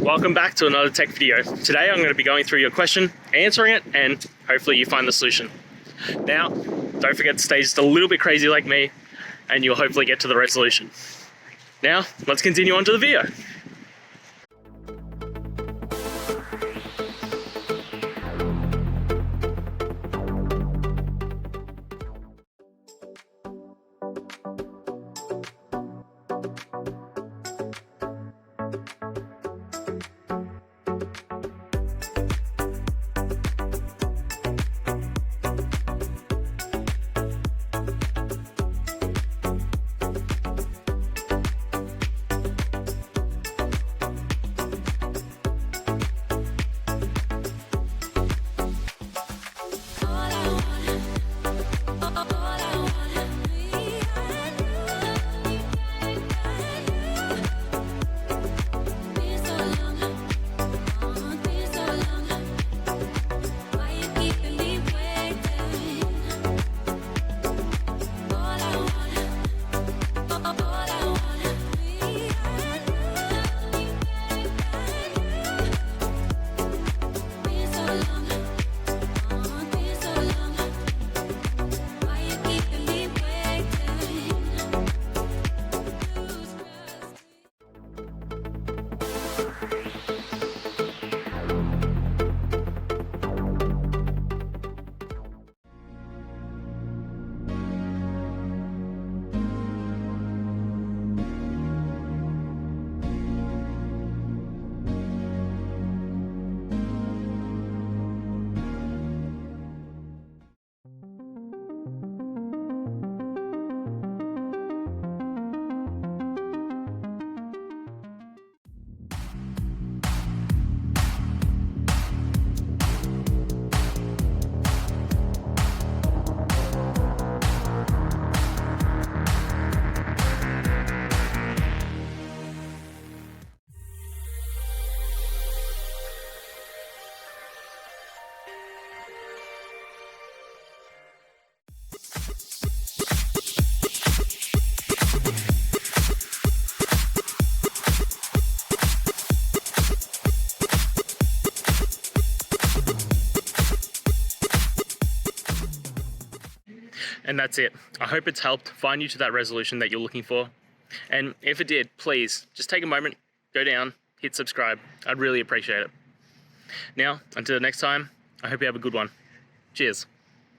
Welcome back to another tech video. Today I'm going to be going through your question, answering it, and hopefully you find the solution. Now, don't forget to stay just a little bit crazy like me, and you'll hopefully get to the resolution. Now, let's continue on to the video. And that's it. I hope it's helped find you to that resolution that you're looking for. And if it did, please just take a moment, go down, hit subscribe. I'd really appreciate it. Now, until next time, I hope you have a good one. Cheers.